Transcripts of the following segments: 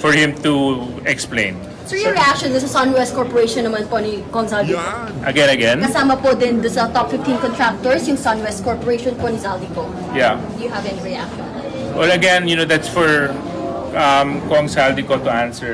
for him to explain. So your reaction sa SunWest Corporation naman po ni Kong Zaldico? Yan. Again. Kasama po din doon sa top 15 contractors, yung SunWest Corporation po ni Zaldico. Yeah. Do you have any reaction? Well, again, that's for Kong Zaldico to answer.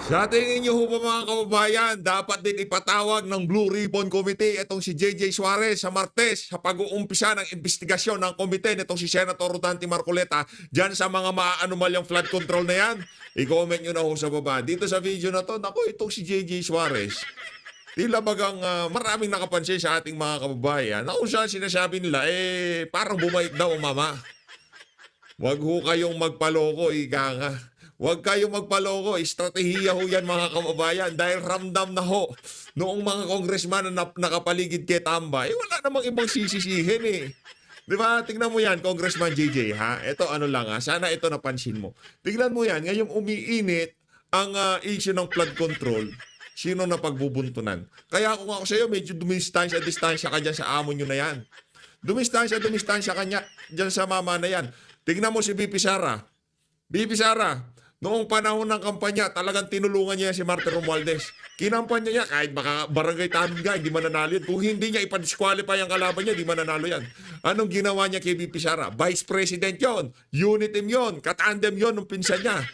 Sa tingin niyo ho ba mga kababayan, dapat din ipatawag ng Blue Ribbon Committee itong si JJ Suarez sa Martes sa pag-uumpisa ng investigasyon ng komite nitong si Senator Rodante Marcoleta dyan sa mga maaanomalyang flood control na yan? I-comment nyo na ho sa baba. Dito sa video na to, naku, itong si JJ Suarez, tila bagang maraming nakapansin sa ating mga kababayan na kung saan sinasabi nila, parang bumait daw mama. Huwag ho kayong magpaloko, ika nga. Huwag kayong magpaloko, estratehiya ho yan mga kababayan dahil ramdam na ho noong mga congressman na nakapaligid kay Tamba, wala namang ibang sisisihin eh. Di ba? Tingnan mo yan, Congressman JJ, ha? Ito ano lang ha, sana ito napansin mo. Tingnan mo yan, ngayong umiinit ang issue ng flood control, sino na pagbubuntunan? Kaya kung ako sa iyo, medyo dumistansya ka dyan sa amo nyo na yan. Dumistansya ka dyan sa mama na yan. Tingnan mo si BP Sara. BP Sara, noong panahon ng kampanya, talagang tinulungan niya si Martin Romualdez. Kinampanya niya, kahit baka barangay tanong ka, hindi mananalo yan. Kung hindi niya ipadisqualify ang kalaban niya, hindi mananalo yan. Anong ginawa niya kay BP Sara? Vice President yon, unit team yon, katandem yon ng pinsan niya.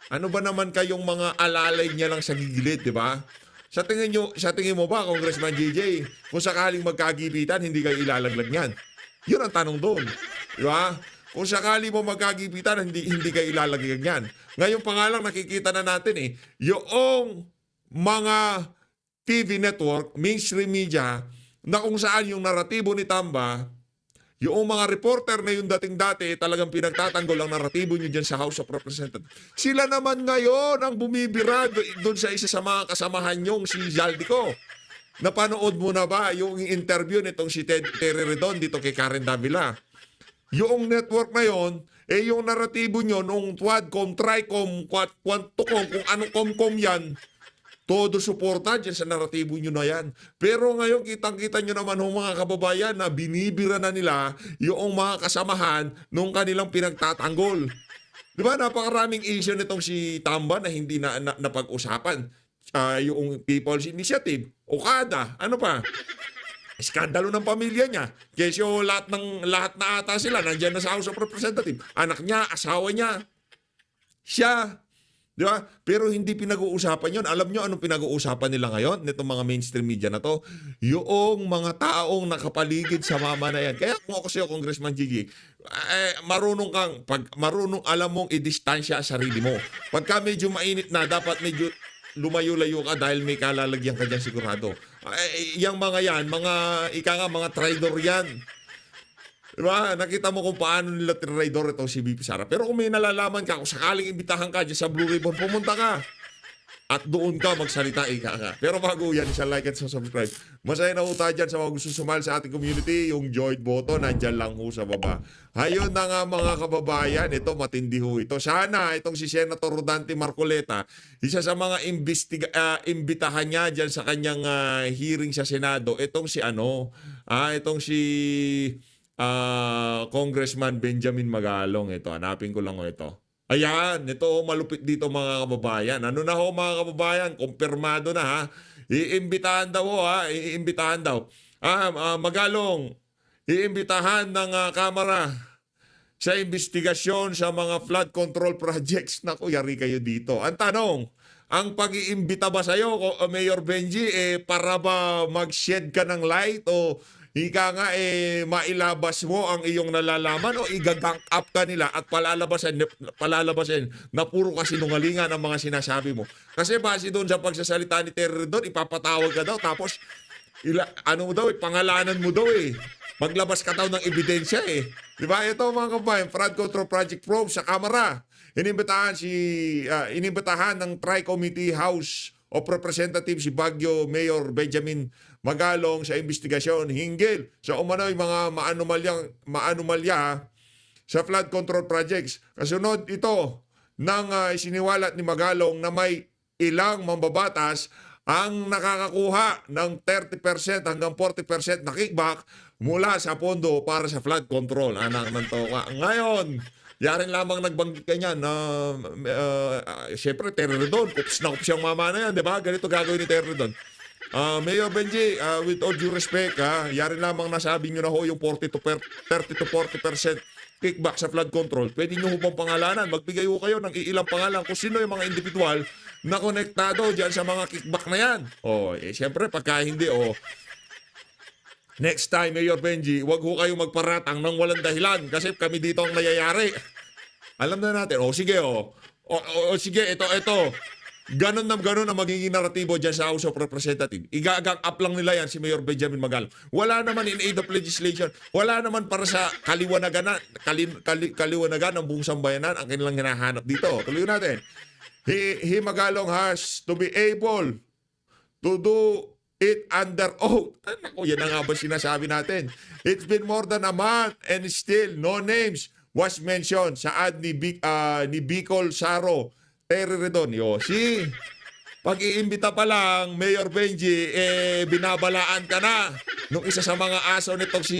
Ano ba naman kayong mga alalay niya lang sa gigilid, di ba? Sa tingin mo ba, Congressman JJ, kung sakaling magkagipitan, hindi kayo ilalaglag niyan? Yun ang tanong doon. Di ba? Kung sakali mo magkagipitan, hindi kayo ilalaglag niyan. Ngayon pa nga lang nakikita na natin yung mga TV network, mainstream media, na kung saan yung naratibo ni Tamba, yung mga reporter na yung dating-dati talagang pinagtatanggol ang naratibo nyo dyan sa House of Representatives. Sila naman ngayon ang bumibira doon sa isa sa mga kasamahan nyong si Zaldico. Napanood mo na ba yung interview nitong si Terry Redon dito kay Karen Davila? Yung network na yon, yung naratibo nyo nung Quadcom, Tricom, Quantucom, kung anong Comcom yan, todo suporta dyan sa naratibo nyo na yan. Pero ngayon, kitang-kita nyo naman mga kababayan na binibira na nila yung mga kasamahan nung kanilang pinagtatanggol. Di ba, napakaraming issue nitong si Tamba na hindi na napag-usapan. Yung People's Initiative, Okada, ano pa? Iskandalo ng pamilya niya. Kesyo lahat na ata sila nandiyan na sa House of Representatives. Anak niya, asawa niya, siya. Di ba? Pero hindi pinag-uusapan yon. Alam niyo anong pinag-uusapan nila ngayon? Nitong mga mainstream media na to. Yung mga taong nakapaligid sa mama na yan. Kaya kung ako sa'yo, Congressman Gigi, marunong alam mong i-distansya ang sarili mo. Pagka medyo mainit na, dapat medyo lumayo-layo ka dahil may kalalagyan ka dyan sigurado. Yung mga yan, mga traidor yan. Diba? Nakita mo kung paano nila traidor itong si BP Sara. Pero kung may nalalaman ka, kung sakaling imbitahan ka dyan sa Blue Ribbon, pumunta ka. At doon ka magsalita, ika ka. Pero bago yan, isa like at subscribe. Masaya na ho tayo dyan sa mga gusto sumali sa ating community. Yung join button, nandyan lang ho sa baba. Ayun na nga mga kababayan, ito matindi ho ito. Sana itong si Senator Rodante Marcoleta, isa sa mga imbitahan niya dyan sa kanyang hearing sa Senado, itong si Congressman Benjamin Magalong. Ito, hanapin ko lang ito. Ayan, ito malupit dito mga kababayan. Ano na ho mga kababayan, kumpirmado na ha. Iimbitahan daw iimbitahan daw. Magalong, iimbitahan ng Kamara sa investigasyon sa mga flood control projects. Naku, yari kayo dito. Ang tanong, ang pag-iimbita ba sa'yo, Mayor Benji, para ba mag-shed ka ng light o ika nga mailabas mo ang iyong nalalaman o igagank up ka nila at palalabasin na puro kasinungalingan ang mga sinasabi mo. Kasi base doon sa pagsasalita ni Terry doon, ipapatawag ka daw tapos pangalanan mo daw maglabas ka daw ng ebidensya Di ba? Ito mga kabayan, Flood Control Project Probe sa Kamara. Inimbitahan ng Tri-Committee House of Representatives si Baguio Mayor Benjamin Magalong sa investigasyon hinggil sa umano'y mga maanumalya sa flood control projects. Kasunod ito ng isiniwalat ni Magalong na may ilang mambabatas ang nakakakuha ng 30% hanggang 40% na kickback mula sa pondo para sa flood control. Anak ng toka. Ngayon, yarin lamang nagbanggit ka niyan na Siyempre, Terredon, kups na kups yung mama na yan, di ba? Ganito gagawin ni Terredon. Mayor Benji, with all due respect, yari lamang nasabi nyo na ho yung 30 to 40% kickback sa flood control. Pwede nyo ho bang pangalanan? Magbigay ho kayo ng ilang pangalan kung sino yung mga individual na konektado dyan sa mga kickback na yan. Siyempre, pagka hindi, next time, Mayor Benji, wag ho kayo magparatang ng walang dahilan kasi kami dito ang nayayari. Alam na natin, sige, sige, ito. Ganon na magiging naratibo dyan sa House of Representatives. Igagang up lang nila yan si Mayor Benjamin Magalong. Wala naman in aid of legislation. Wala naman para sa kaliwanagan ng buong sambayanan ang kanilang hinahanap dito. Tuloy natin. He Magalong has to be able to do it under oath. Naku, yan ang nga ba sinasabi natin. It's been more than a month and still no names was mentioned sa ad ni Bicol Saro Terredon. Pag-iimbita pa lang, Mayor Benji, binabalaan ka na nung isa sa mga aso nitong si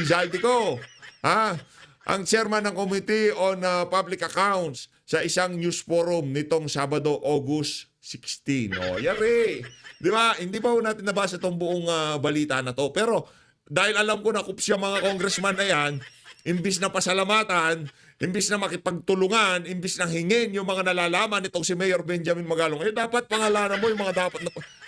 Zaldico. Ang chairman ng Committee on Public Accounts sa isang news forum nitong Sabado, August 16. Yari. Di ba? Hindi pa natin nabasa itong buong balita na to. Pero dahil alam ko na kups yung mga congressman na yan, imbis na pasalamatan, imbis na makipagtulungan, imbis na hingin yung mga nalalaman itong si Mayor Benjamin Magalong, dapat pangalanan mo yung mga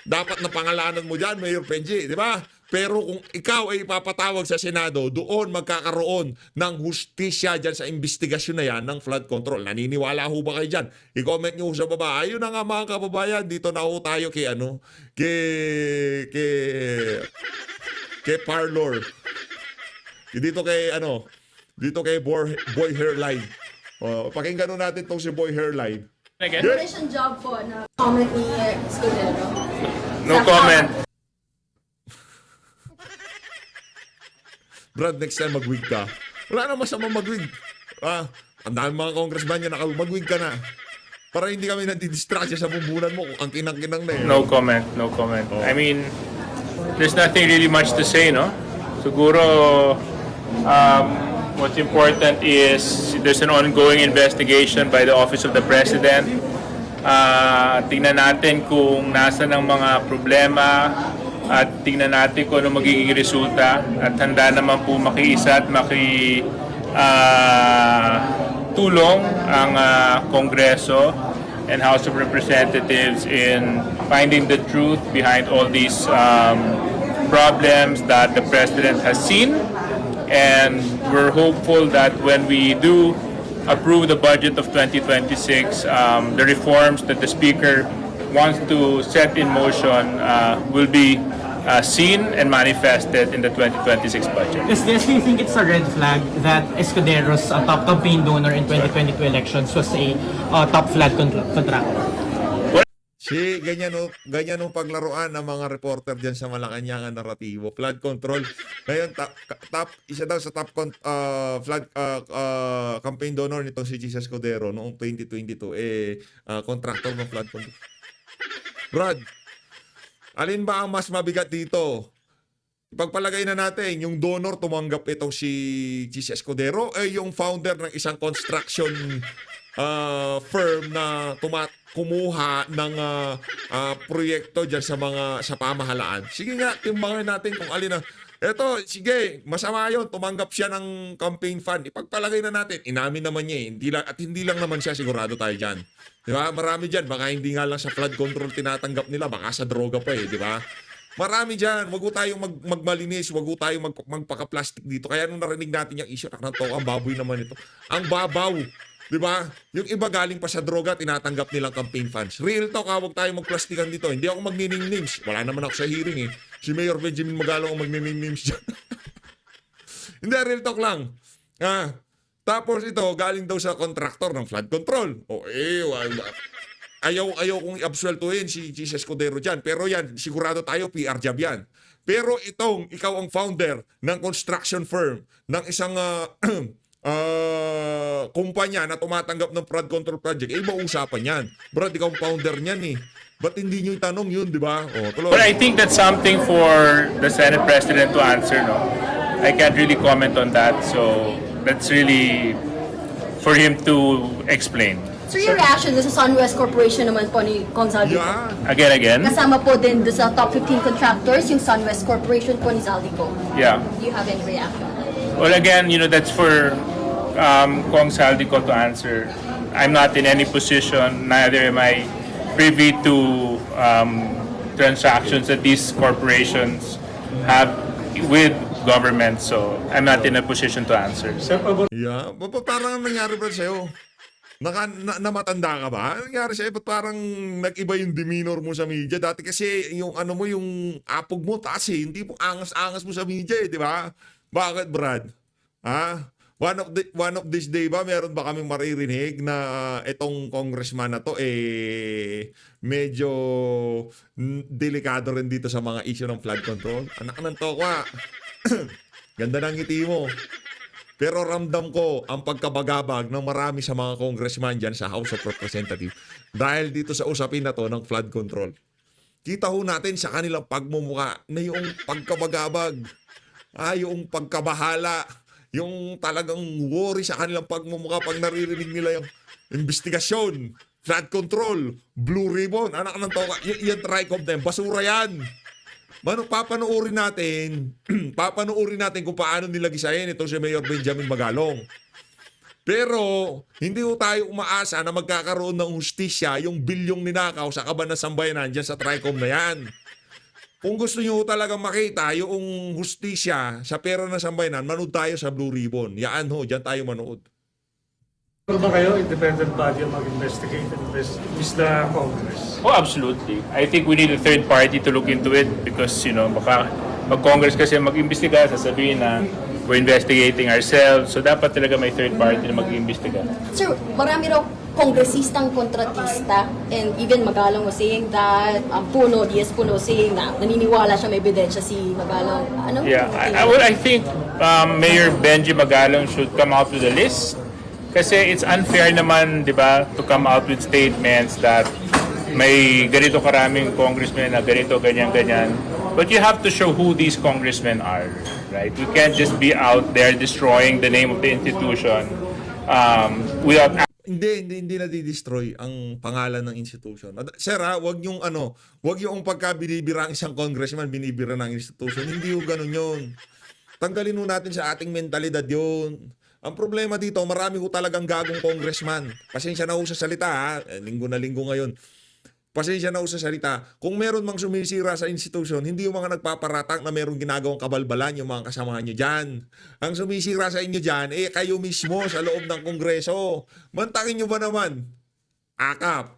dapat na pangalanan mo dyan, Mayor Benji, di ba? Pero kung ikaw ay ipapatawag sa Senado, doon magkakaroon ng hustisya dyan sa investigasyon na yan ng flood control. Naniniwala ho ba kayo dyan? I-comment nyo sa baba. Ayun na nga mga kababayan, dito na ho tayo kay Parlor. Dito kay Boy Hairline. Pakinggan nun natin tong si Boy Hairline. Again? Commission job po na comment ni Escudero. No comment. Brad, next time mag-wig ka. Wala na masama mag-wig. Ang dami mga congressman yan, mag-wig ka na. Para hindi kami nadidistract sa bumbunan mo kung ang kinang-kinang na yun. No comment. I mean, there's nothing really much to say, no? Siguro, what's important is there's an ongoing investigation by the Office of the President. Tingnan natin kung nasa ng mga problema at tingnan natin kung ano magiging resulta at handa naman po makiisa at tulong ang Kongreso and House of Representatives in finding the truth behind all these problems that the President has seen. And we're hopeful that when we do approve the budget of 2026, the reforms that the Speaker wants to set in motion will be seen and manifested in the 2026 budget. Do you think it's a red flag that Escudero's top campaign donor in 2022 elections was a top flood contractor? Ganyan ang paglaruan ng mga reporter dyan sa Malacanang naratibo. Flood control. Ngayon, isa daw sa top flood campaign donor nitong si Jesus Escudero noong 2022, contractor ng flood control. Brad, alin ba ang mas mabigat dito? Ipagpalagay na natin, yung donor tumanggap itong si Jesus Escudero, yung founder ng isang construction firm na kumuha ng proyekto dyan sa pamahalaan. Sige nga, timbangin natin kung alin na. Eto, sige, masama yun. Tumanggap siya ng campaign fund. Ipagpalagay na natin. Inamin naman niya eh. Hindi lang naman siya, sigurado tayo dyan. Di ba? Marami dyan. Baka hindi nga lang sa flood control tinatanggap nila. Baka sa droga pa eh. Di ba? Marami dyan. Wag tayong magmalinis. Wag tayong magpaka-plastic dito. Kaya nung narinig natin yung issue, ang baboy naman ito. Ang babaw. Di ba? Yung iba galing pa sa droga, tinatanggap nilang campaign funds. Real talk, wag tayong magplastikan dito. Hindi ako magniname names. Wala naman ako sa hearing eh. Si Mayor Benjamin Magalong ang magniname names dyan. Hindi, real talk lang. Tapos ito, galing daw sa contractor ng flood control. Ayaw kong i-absueltuhin si Jesus Escudero dyan. Pero yan, sigurado tayo, PR job yan. Pero ikaw ang founder ng construction firm, ng isang kumpanya na tumatanggap ng flood control project, mauusapan yan. Brad, ikaw ang founder niyan eh. Ba't hindi nyo itanong yun, di ba? But I think that's something for the Senate President to answer, no? I can't really comment on that, so that's really for him to explain. Sir, your reaction doon sa SunWest Corporation naman po ni Kong Zaldico? Yeah. Again. Kasama po din doon sa top 15 contractors, yung SunWest Corporation po ni Zaldico. Yeah. Do you have any reaction? Well, again, that's for Kong Saldico to answer. I'm not in any position, neither am I privy to transactions that these corporations have with government, so I'm not in a position to answer. Yeah. Parang nangyari ba sa'yo? Namatanda ka ba? Anong nangyari sa'yo? Ba't parang nag-iba yung demeanor mo sa media? Dati kasi yung ano mo, yung apog mo taas eh. Hindi po angas-angas mo sa media eh, di ba? Bakit, Brad? Ha? One of this day ba, meron ba kaming maririnig na itong congressman na to medyo delikado rin dito sa mga issue ng flood control? Anak ng tokwa. Ganda ng ngiti mo. Pero ramdam ko ang pagkabagabag ng marami sa mga congressman dyan sa House of Representatives dahil dito sa usapin na to ng flood control. Kita ho natin sa kanilang pagmumuka na yung pagkabagabag, yung pagkabahala, yung talagang worry sa kanilang pagmumuka pag naririnig nila yung investigasyon, flood control, blue ribbon, anak ng toka, yan TRICOM na yan, basura yan. Papanoorin natin kung paano nila gisahin itong si Mayor Benjamin Magalong. Pero hindi ho tayo umaasa na magkakaroon ng hustisya yung bilyong ninakaw sa kaban ng sambayanan dyan sa TRICOM na yan. Kung gusto nyo talagang makita yung hustisya sa pera ng sambayanan, manood tayo sa Blue Ribbon. Yaan ho, dyan tayo manood. Pero ba kayo, independent body ang mag-investigate and is the Congress? Oh, absolutely. I think we need a third party to look into it because, baka mag-Congress kasi mag-imbestiga, sasabihin na we're investigating ourselves. So dapat talaga may third party na mag-imbestiga. Sir, marami raw kongresistang kontratista and even Magalong was saying that DS Puno saying na naniniwala siya may ebidensya si Magalong. Ano? Yeah, I think Mayor Benji Magalong should come out with a list. Kasi it's unfair naman, di ba, to come out with statements that may ganito karaming congressmen na ganito, ganyan. But you have to show who these congressmen are, right? We can't just be out there destroying the name of the institution without... Hindi na di-destroy ang pangalan ng institution. Sir, wag yung pagka binibira ang isang congressman, binibira ng institution. Hindi yung ganun yun. Tanggalin ho natin sa ating mentalidad yun. Ang problema dito, marami ho talagang gagong congressman. Pasensya na ho sa salita, ha? Linggo na linggo ngayon. Pasensya na ho sa salita. Kung meron mang sumisira sa institusyon, hindi yung mga nagpaparatak na meron ginagawang kabalbalan yung mga kasamahan nyo dyan. Ang sumisira sa inyo dyan, kayo mismo sa loob ng Kongreso. Mantakin nyo ba naman? Akap,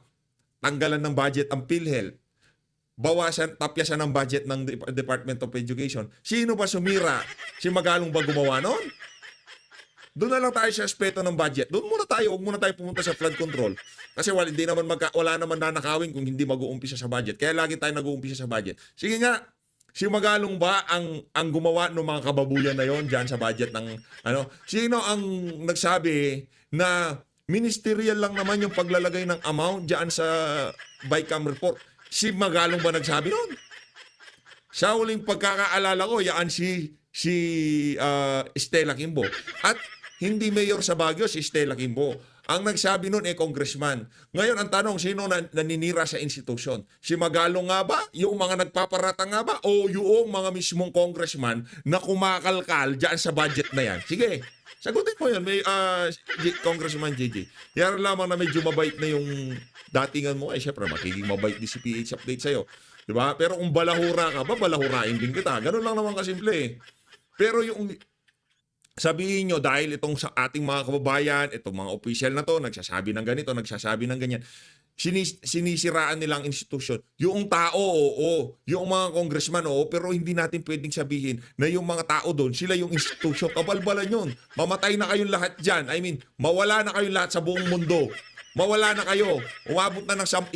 tanggalan ng budget ang PhilHealth. Bawasan, tapyasan ng budget ng Department of Education. Sino ba sumira? Si Magalong ba gumawa nun? Doon na lang tayo sa aspeto ng budget. Doon muna tayo, huwag muna tayo pumunta sa flood control. Kasi wala naman nanakawin kung hindi mag-uumpisa sa budget. Kaya lagi tayo nag-uumpisa sa budget. Sige nga, si Magalong ba ang gumawa ng mga kababuyan na yon diyan sa budget ng Sino ang nagsabi na ministerial lang naman yung paglalagay ng amount diyan sa BICAM report? Si Magalong ba nagsabi noon? Sa huling pagkakaalala ko, yan si Stella Kimbo. At hindi mayor sa Baguio si Stella Kimbo. Ang nagsabi nun congressman. Ngayon ang tanong, sino naninira sa institusyon? Si Magalong nga ba? Yung mga nagpaparata nga ba? O yung mga mismong congressman na kumakalkal dyan sa budget na yan? Sige, sagutin mo yun. Congressman JJ. Yan lamang na medyo mabait na yung datingan mo. Syempre, magiging mabait di si PH Update sa'yo. Diba? Pero kung balahura ka ba, balahurain din kita. Ganun lang naman kasimple. Pero yung sabihin nyo, dahil itong sa ating mga kababayan, itong mga opisyal na to, nagsasabi ng ganito, nagsasabi ng ganyan, sinisiraan nilang institusyon. Yung tao, oo. Yung mga congressman, oo. Pero hindi natin pwedeng sabihin na yung mga tao doon, sila yung institusyon. Kabalbalan yun. Mamatay na kayong lahat dyan. I mean, mawala na kayong lahat sa buong mundo. Mawala na kayo. Umabot na ng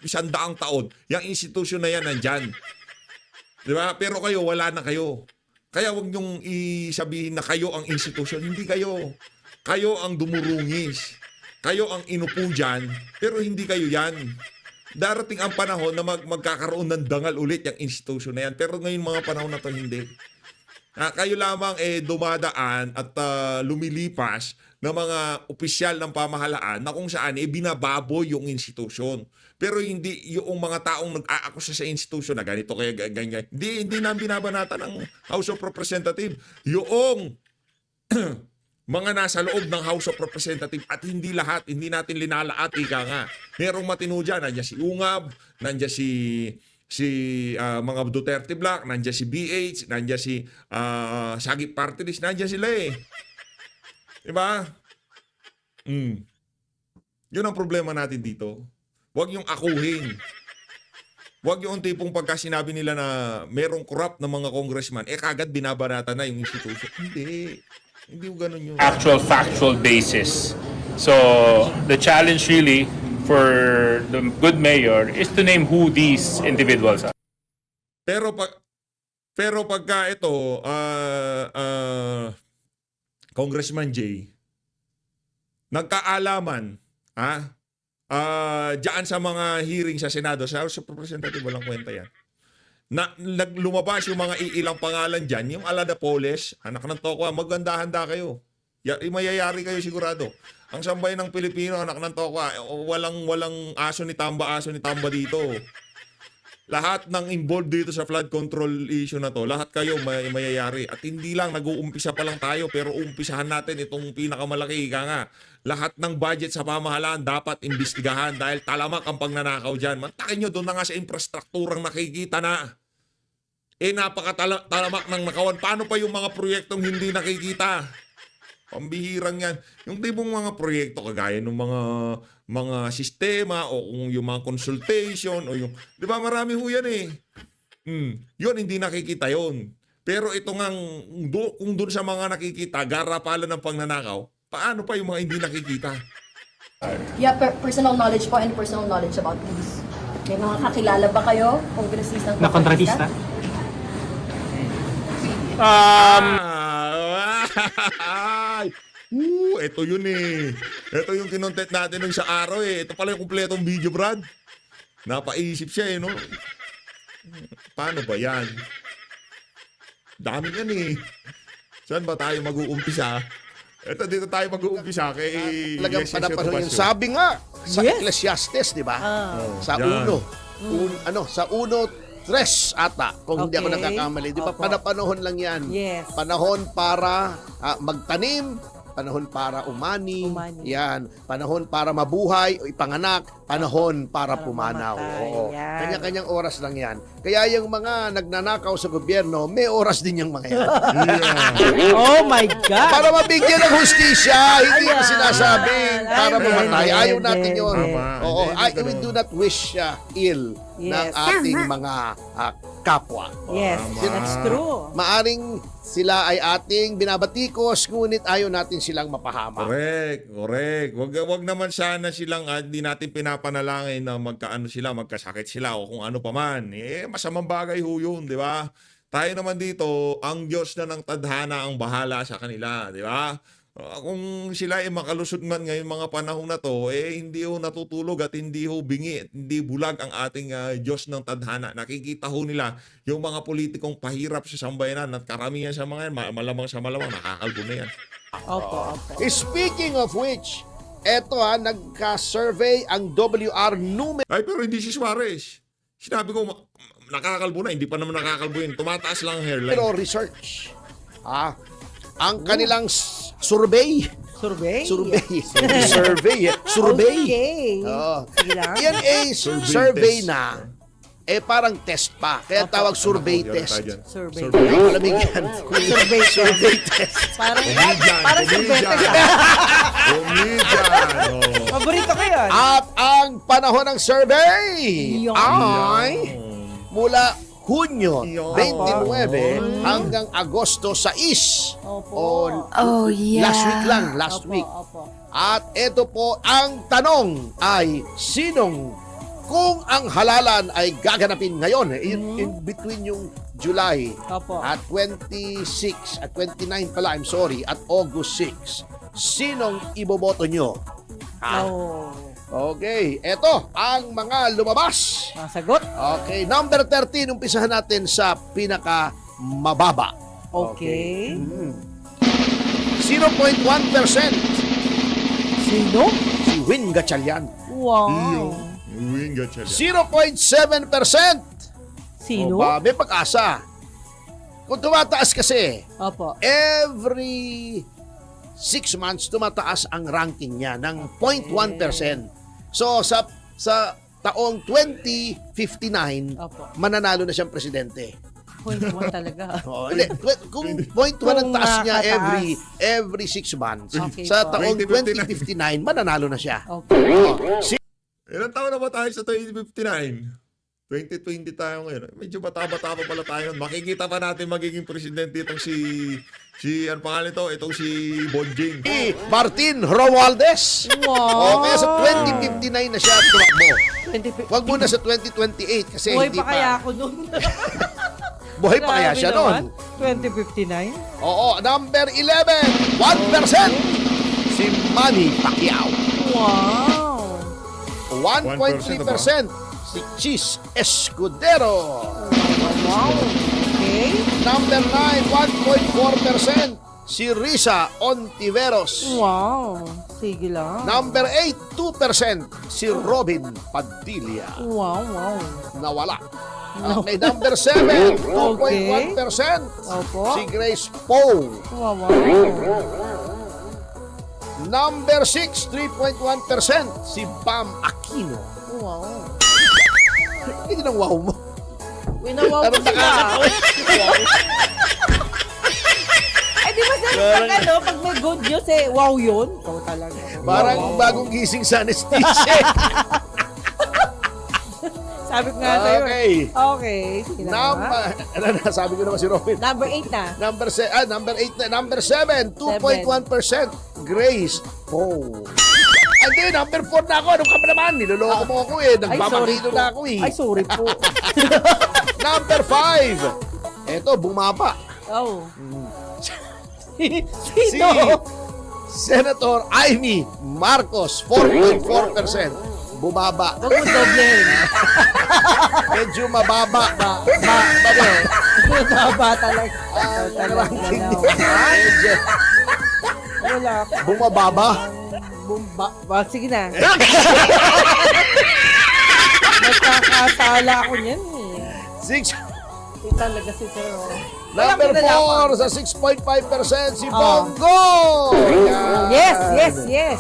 isandaang taon. Yung institusyon na yan nandyan. Diba? Pero kayo, wala na kayo. Kaya huwag niyong isabihin na kayo ang institusyon. Hindi kayo. Kayo ang dumurungis. Kayo ang inupo dyan, pero hindi kayo yan. Darating ang panahon na magkakaroon ng dangal ulit yung institusyon na yan. Pero ngayon mga panahon na to hindi. Kayo lamang dumadaan at lumilipas ng mga opisyal ng pamahalaan na kung saan binababoy yung institusyon. Pero hindi yung mga taong nag-aakusa sa institusyon na ganito kaya ganyan. Hindi na binabanata ng House of Representatives. Yung mga nasa loob ng House of Representatives at hindi lahat, hindi natin linalaat, ika nga. Merong matino dyan, nandiyan si Ungab, nandiyan si mga Duterte Black, nandiyan si BH, nandiyan si Sagip Party List, nandiyan sila eh. Diba? Yun ang problema natin dito. Huwag yung akuhin. Huwag yung tipong pagka sinabi nila na merong corrupt na mga congressman, kagad binabanata na yung institution. Hindi. Hindi yung ganun yun. Actual factual basis. So the challenge really for the good mayor is to name who these individuals are. Pero pagka ito, Congressman Jay, nagkaalaman, diyan sa mga hearing sa Senado, sa House of Representatives, walang kwenta yan. Lumabas yung mga iilang pangalan dyan, yung Alada Poles, anak ng Tokwa, maganda-handa kayo. Mayayari kayo sigurado. Ang sambayan ng Pilipino, anak ng Tokwa, walang aso ni Tamba dito. Lahat ng involved dito sa flood control issue na to, lahat kayo mayayari. At hindi lang, nag-uumpisa pa lang tayo, pero umpisahan natin itong pinakamalaki. Ika nga, lahat ng budget sa pamahalaan dapat imbestigahan dahil talamak ang pagnanakaw dyan. Mantakin nyo, doon na nga sa infrastrukturang nakikita na. Napakatalamak ng nakawan. Paano pa yung mga proyektong hindi nakikita? Pambihirang yan. Yung tipong mga proyekto kagaya ng mga sistema o kung yung mga consultation o yung, di ba marami ho yan eh. Yun, hindi nakikita yun. Pero ito ngang, kung doon sa mga nakikita, garapalan ng pagnanakaw, paano pa yung mga hindi nakikita? Yeah, personal knowledge po and personal knowledge about these. May mga kakilala ba kayo? Kongresistang Na kontratista? Ito yun eh. Ito yung kinontent natin nung sa araw eh. Ito pala yung kumpletong video, Brad. Napaisip siya eh, no? Paano ba yan? Dami yan eh. Saan ba tayo mag-uumpisa? Ito, dito tayo mag-uumpisa kay... Talagang Yes, panapanahon yun. Yes, Sabi nga sa Yes. Ecclesiastes, di ba? Sa Yan. sa 1:3 ata, kung hindi ako Okay. nagkakamali. Di ba, Opo. panapanahon lang yan. Yes. Panahon para magtanim, panahon para umani, yan. Panahon para mabuhay o ipanganak, panahon para pumanaw. mamatay, Oo. yan. Kanya-kanyang oras lang yan. Kaya yung mga nagnanakaw sa gobyerno, may oras din yung mga yan. Oh my God! Para mabigyan ng hustisya, hindi ko Ayan. sinasabing para Hindi, mamatay. hindi, Ayaw natin hindi, yun. hindi. Oo, Hindi we ganun. do not wish ill ng Yes. ating mga kapwa. Yes, that's true. Maaring sila ay ating binabatikos, ngunit ayaw natin silang mapahama. Correct. Wag naman sana silang hindi natin pinapanalangin na magkaano sila, magkasakit sila o kung ano pa man. Masamang bagay ho yun, di ba? Tayo naman dito, ang Diyos na ng tadhana ang bahala sa kanila, di ba? Kung sila ay makalusot man ngayon mga panahon na to, hindi ho natutulog at hindi ho bingi, hindi bulag ang ating Diyos ng tadhana. Nakikita ho nila yung mga politikong pahirap sa sambayanan at karamihan sa mga yan, malamang sa malamang, nakakalbo na yan. Opo. Speaking of which, eto nagka-survey ang WR numero Ay, pero hindi si Suarez. Sinabi ko, nakakalbo na, hindi pa naman nakakalbo yun. Tumataas lang ang hairline. research. Ang kanilang survey. Survey? Survey. Okay. Oo. Sige lang. Yan survey test. na. Parang test pa. Kaya tawag survey Yun, test. tayo dyan. Survey. Malamig yan. Survey test. Parang, Comedian, parang survey comedian. ka. Comedian. Paborito ko yun. At ang panahon ng survey Yun. ay mula Hunyo Yun. 29 hanggang Agosto 6. Opo. Last week lang, last Opo, week. opo. At ito po, ang tanong ay kung ang halalan ay gaganapin ngayon, in between yung July Opo. at 26 at 29 pala, I'm sorry, at August 6, sinong iboboto nyo? Oh. Okay, eto ang mga lumabas. Ang sagot? Okay, number 13, umpisahan natin sa pinaka mababa. Okay. 0.1% Sino? Si Win Gatchalian. Wow. Wing Gatchalian. 0.7%. Sino? O ba, may pag-asa. Kung tumataas kasi, Opo. every 6 months tumataas ang ranking niya ng 0.1%. So sa taong 2059, Opo. mananalo na siyang presidente. 0.1 talaga. Oh, hindi, kung 0.1 ang Kung taas niya makakataas. every 6 months, Okay sa po. taong 2059, 2059, mananalo na siya. Okay. Oh, Ilan taon na ba tayo sa 2059? 2020 tayo ngayon. Medyo bata-bata pa pala tayo. Makikita pa natin magiging presidente itong si ano pangalan ito? Itong si Bonjing. si Martin Romualdez. Wow. Oh, kaya sa 2059 na siya tumakbo. 20, Wag muna sa 2028 kasi buhay hindi pa kaya ako nun? Buhay pa kaya Grabe siya naman. noon. 2059? Oo, number 11, 1%. Si Manny Pacquiao. Wow. 1.3%. Si Chis Escudero. Wow. Okay. Number 9, 1.4%. Si Risa Ontiveros. Wow. Sige lang. Number 8, 2%. Si Robin Padilla. Wow, wow. Nawala. Okay, number 7, 2.1%. Opo. Si Grace Poe. Wow, wow. Number 6, 3.1%. Si Bam Aquino. Wow. Hindi nang wow mo. Winawaw ko Anong sila. nakakatawa? Ay, di ba sir, pag ano, pag may good news eh, wow yun? Ikaw talaga. Parang Wow. bagong gising sa anesthesia. Sabi ko nga sa'yo. Okay. Okay. Sige na. Ano na, sabi ko naman si Robin. Number 8 na. Number 8 na. Number 7, 2.1%. Grace Poe. Hindi, number 4 na ako. Anong ka pa naman? Niloloko mo ako eh. Ay, sorry Nagmamakito po. na ako eh. Ay, sorry po. Number 5. Eto, bumaba. Oh. Si Sino? Senator Amy Marcos, 4.4%. Bumaba. Huwag mo doblehin. Medyo mababa. Baba talaga. Ranking Talaga. niya. Medyo Wala. bumababa. Sige na. Nagkakasala ako niyan eh. 6. Hindi talaga si Sir. Number Walang kinalaman. 4 sa 6.5% si Bongo. Yan. Yes. Yes, yan.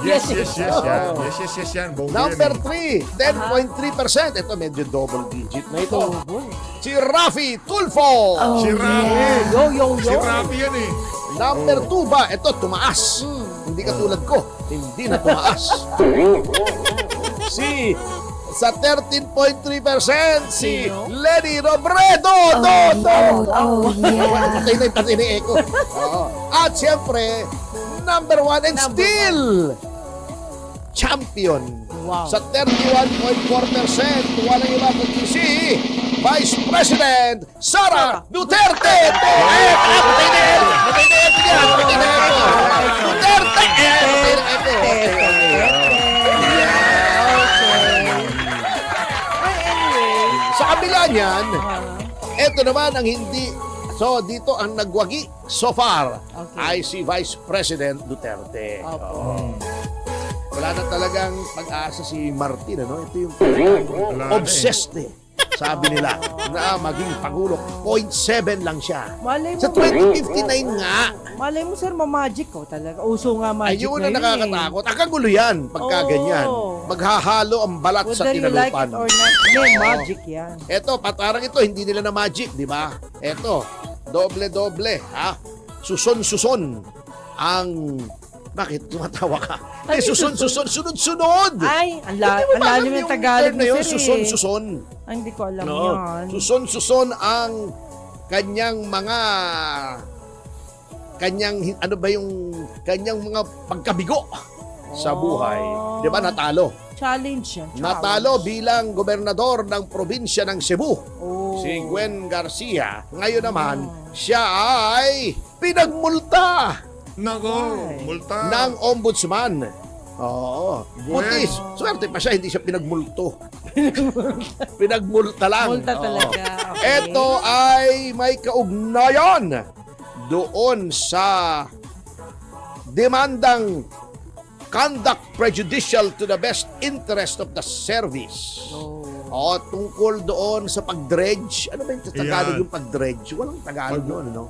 Yes, yan. Bongo Number yan, 3, 10.3%. Ito medyo double digit na ito. Boy. Si Rafi Tulfo. Si Rafi. Yo. Si Rafi yan eh. Number 2 ba? Ito, tumaas. Hindi katulad ko. Hindi na tumaas. Sa 13.3%, si Sino? Lenny Robredo. Patay na yung patay na echo. Oo. At siyempre, number 1 and still champion. Wow. Sa 31.4%, walang iba kundi si Vice President Sara Duterte. Patay na echo. Patay na echo yan. Patay na echo. Duterte. Patay na echo. Sa kabila niyan, ito naman ang hindi. So, dito ang nagwagi so far Okay. ay si Vice President Duterte. Opo. Oo. Wala na talagang pag-asa si Martin, ano? Ito yung Wala na obsessed eh. Sabi nila na maging Pangulo. 0.7 lang siya. Malay mo. Sa 2059 nga, Malay mo sir, mamagic ko talaga. Uso nga magic ayun na ang nakakatakot. Ang kagulo yan pagka Oo. ganyan. Maghahalo ang balat sa Whether you like tinalupan. it or not, may magic yan. Eto, parang ito, hindi nila na magic, di ba? Eto, doble-doble, ha? Suson-suson ang... Bakit? Tumatawa ka? Eh, suson-suson, sunod-sunod! Ay, ang Hindi mo ba alam lalim ng yung Tagalog term na mo yun? sir Suson-suson. Ay, hindi ko alam No. yan. Suson-suson ang kanyang mga... ano ba yung kanyang mga pagkabigo sa buhay. Di ba, natalo? Challenge yan. Natalo bilang gobernador ng probinsya ng Cebu. Oh. Si Gwen Garcia. Ngayon naman, siya ay pinagmulta Nako, multa. ng ombudsman. Oo. Buti, Gwen. swerte pa siya, hindi siya pinagmulto. Pinagmulta lang. Multa Oo. talaga. Okay. Ito ay may kaugnayan doon sa demandang conduct prejudicial to the best interest of the service. O, tungkol doon sa pag-dredge. Ano ba yung Tagalog Ayan. yung pag-dredge? Walang Tagalog doon, ano?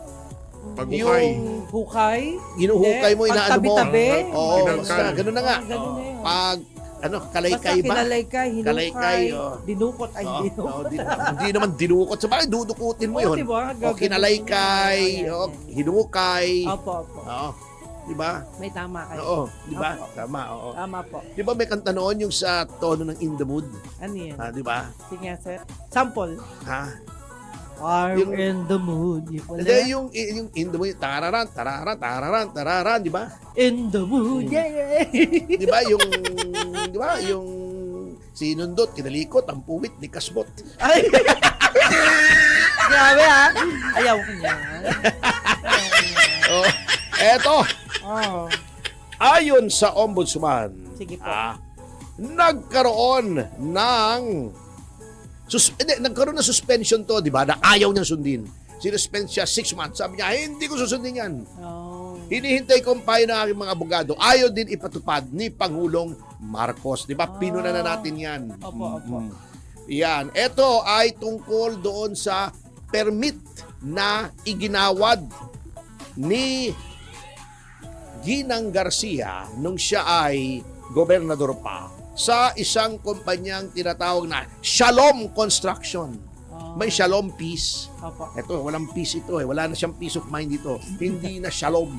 Pag-ukay. Yung hukay. Hinuhukay mo, inaano mo. Pagtabi-tabi. Oo, Tinangkal. basta, ganun na nga. Ganun na yun. Pag, Basta kalaykay ba? kinalaykay, hinukay, Kalaykay, oh. dinukot, ay Oo, dinukot. oo, hindi naman dinukot. Sa bagay, dudukutin mo Oo, yun. diba? O, kinalaykay, Ayan, o, ayan. hinukay. Opo, opo. Oo. Di ba? May tama kayo. Oo, di ba? Opo. Tama, oo. Tama po. Di ba may kanta noon yung sa tono ng In the Mood? Ano yan? Ha, di ba? Sige nga, sir. Sample. Ha? I'm Yung- in the mood. Hindi, yung In the Mood, tararan, tararan, tararan, tararan, di ba? In the mood. Yeah. Di ba? Di ba? Yung sinundot, kinalikot, ang puwit ni Kasbot. Ay! Grabe ha? Ayaw ko niyan. Oh, eto, Oh. ayon sa Ombudsman, Sige po. nagkaroon ng nagkaroon ng suspension to, di ba? Na ayaw niyang sundin. Sinuspend siya 6 months. Sabi niya, hindi ko susundin yan. Oh. Hinihintay ko ang payo ng aking mga abogado. Ayaw din ipatupad ni Pangulong Marcos. Di ba? Pinuna na natin yan. Opo, opo. Yan. Ito ay tungkol doon sa permit na iginawad ni Ginang Garcia nung siya ay gobernador pa sa isang kumpanyang tinatawag na Shalom Construction. Oh. May Shalom Peace. Opo. Ito, walang peace ito eh. Wala na siyang peace of mind dito. Hindi na Shalom.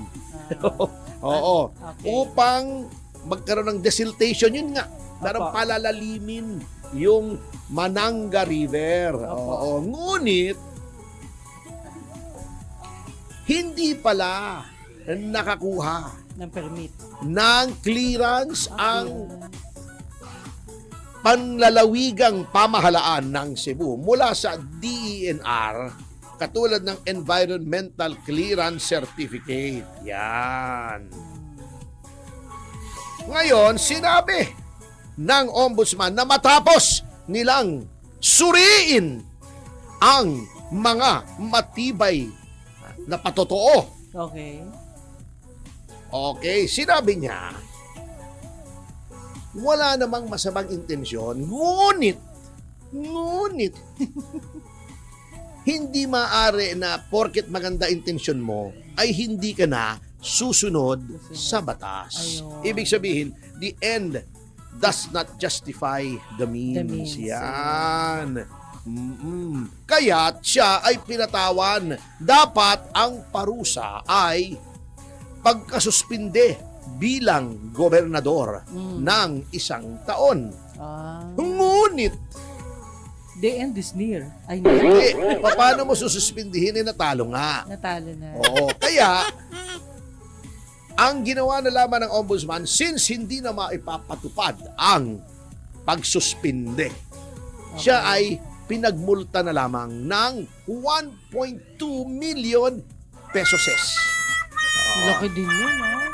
Ah. Oo. Okay. Upang magkaroon ng desiltation, yun nga. Parang Opo. palalalimin yung Mananga River. Opo. Oo. Ngunit, hindi pala nakakuha Ng permit. ng clearance ang panlalawigang pamahalaan ng Cebu mula sa DENR katulad ng Environmental Clearance Certificate. Yan. Ngayon, sinabi ng Ombudsman na matapos nilang suriin ang mga matibay na patotoo. Okay. Okay, sinabi niya, wala namang masamang intensyon, ngunit, hindi maaari na porket maganda intensyon mo, ay hindi ka na susunod sa batas. Ayun. Ibig sabihin, the end does not justify the means. The means, Yan. Kaya siya ay pinatawan. Dapat ang parusa ay pagkasuspinde bilang gobernador ng 1 taon. Ah. Ngunit, The end is near. Ay, paano mo sususpindihin natalo nga? natalo na. Oo, kaya ang ginawa na lamang ng Ombudsman, since hindi na maipapatupad ang pagsuspinde, siya ay pinagmulta na lamang ng 1.2 million pesos Laki din yun, ha?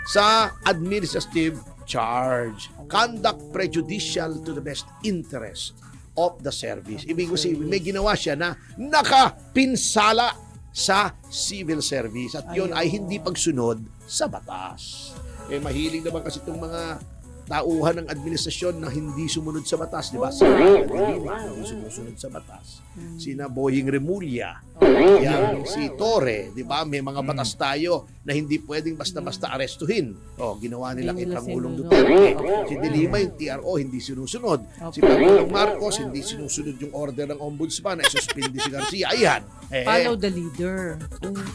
sa administrative charge. Conduct prejudicial to the best interest of the service. Ibig sabihin, may ginawa siya na nakapinsala sa civil service at yun ay hindi pagsunod sa batas. Mahilig naman kasi itong mga tauhan ng administrasyon na hindi sumunod sa batas, di ba? Si hindi sumusunod sa batas. Sina Boying Remulla, yang si Torre, di ba? May mga batas tayo na hindi pwedeng basta-basta arestuhin. Ginawa nila kay Hindi nila Pangulong sinunod. Duterte. Si Dilima, yung TRO, hindi sinusunod. Si Pangulong Marcos, hindi sinusunod yung order ng Ombudsman, ay suspindi si Garcia. Ayan. Follow the leader.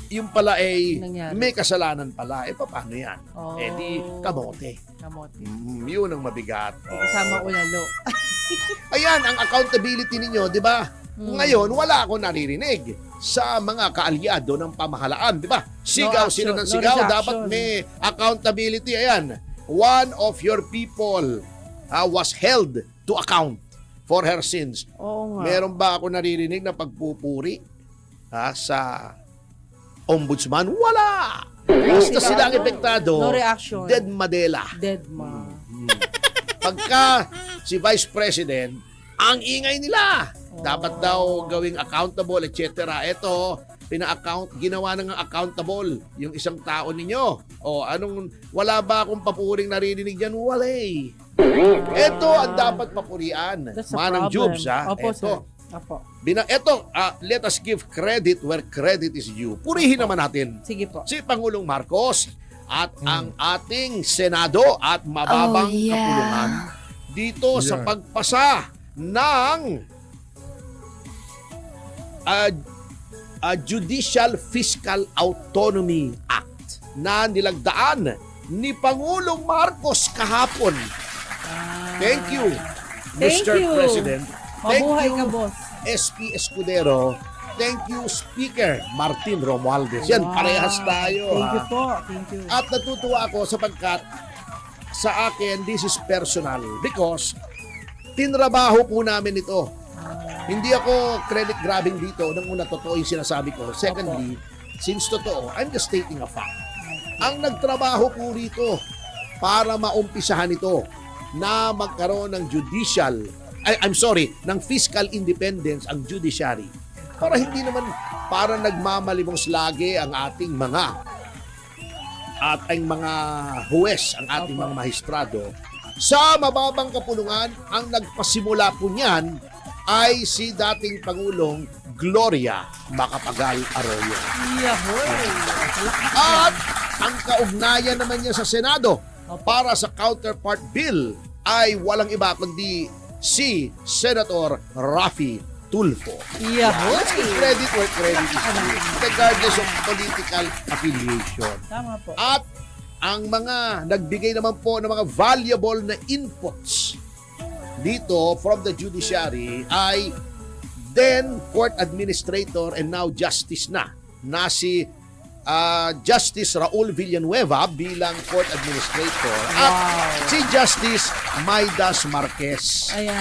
Yung pala ay Nangyari. may kasalanan pala. Paano yan? Oh. Di kamote. Kamote. Yun ang mabigat. Kasama ulalo. Ayan, ang accountability ninyo, di ba? Ngayon, wala akong naririnig sa mga kaalyado ng pamahalaan, di ba? Sigaw action, sila ng no sigaw, reaction. dapat may accountability. Ayan, one of your people was held to account for her sins. Oo nga. Meron ba ako naririnig na pagpupuri sa ombudsman? Wala! Basta sila ang epektado, No reaction. dead Madela. Dead ma. Pagka si Vice President, ang ingay nila. Dapat daw gawing accountable, etc. Ito, ginawa nang accountable yung isang tao ninyo. O wala ba akong papuring narinig diyan? Wala eh. Ito ang dapat papurian. That's a Manang problem. Jubes, ha? Opo, sir. Ito. Opo. Let us give credit where credit is due. Purihin naman natin Sige po. si Pangulong Marcos at ang ating Senado at mababang Oh, yeah. kapulungan dito sa pagpasa ng Judicial Fiscal Autonomy Act na nilagdaan ni Pangulong Marcos kahapon. Thank you, Thank Mr. you. President. Thank Mabuhay you, ka, boss. SP Escudero. Thank you, Speaker Martin Romualdez. Yan, Wow. parehas tayo. Thank you ha? po. Thank you. At natutuwa ako sapagkat sa akin, this is personal because tinrabaho po namin ito. Hindi ako credit grabbing dito. Nang una, totoo yung sinasabi ko. Secondly, since totoo, I'm just stating a fact. Ang nagtrabaho po rito para maumpisahan ito na magkaroon ng ng fiscal independence ang judiciary. Para hindi naman para nagmamalimos lagi ang ating mga huwes, ang ating mga maestrado. Sa mababang kapulungan, ang nagpasimula po niyan ay si dating Pangulong Gloria Macapagal Arroyo. Yahoy. At ang kaugnayan naman niya sa Senado para sa counterpart bill ay walang iba kundi si Senator Raffy Tulfo. Yahoy. Let's give credit where credit is due, regardless of political affiliation. Tama po. At ang mga nagbigay naman po ng mga valuable na inputs dito from the judiciary ay then court administrator and now justice na si Justice Raul Villanueva bilang court administrator at si Justice Maidas Marquez, Ayan.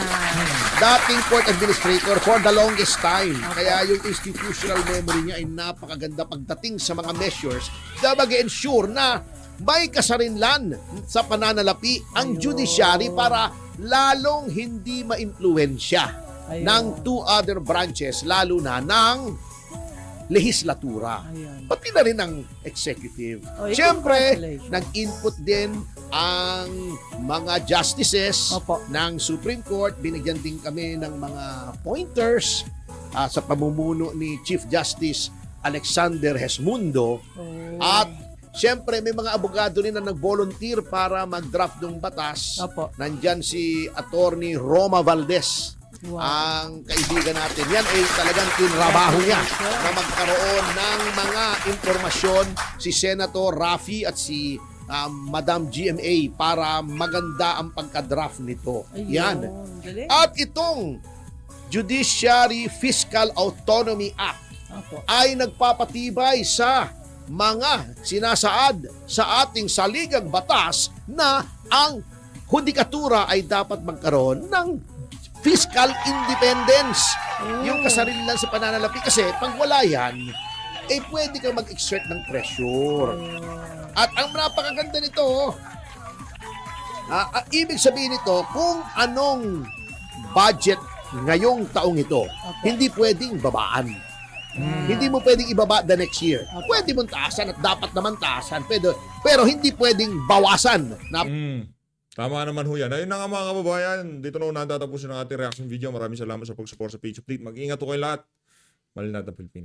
dating court administrator for the longest time. Kaya yung institutional memory niya ay napakaganda pagdating sa mga measures na mag-ensure na may kasarinlan sa pananalapi ang judiciary para lalong hindi ma-impluwensya Ayun. ng two other branches, lalo na ng lehislatura. Ayun. Pati na rin ang executive. Oh, Siyempre, congratulations. nag-input din ang mga justices Opo. ng Supreme Court. Binigyan din kami ng mga pointers sa pamumuno ni Chief Justice Alexander Hesmundo. Oh. At siyempre, may mga abogado rin na nag-volunteer para mag-draft ng batas. Opo. Nandyan si Attorney Roma Valdez. Wow. Ang kaibigan natin. Yan ay talagang tinrabaho niya na magkaroon ng mga impormasyon si Senator Raffy at si Madam GMA para maganda ang pagka-draft nito. Ayun. Yan. Galing. At itong Judiciary Fiscal Autonomy Act Opo. ay nagpapatibay sa mga sinasaad sa ating saligang batas na ang hudikatura ay dapat magkaroon ng fiscal independence. Yung kasarilan sa pananalapi. Kasi pag wala yan, pwede kang mag-exert ng pressure. At ang napakaganda nito, ibig sabihin nito, kung anong budget ngayong taong ito, hindi pwedeng babaan. Hindi mo pwedeng ibaba the next year. Pwede mong taasan at dapat naman taasan. Pero hindi pwedeng bawasan. Tama naman ho yan. Ayun na nga mga kababayan. Dito na ho natatapusin ang ating reaction video. Maraming salamat sa pag-support sa Page Update. Mag-ingat ho kayo lahat. Malinata Pilipinas.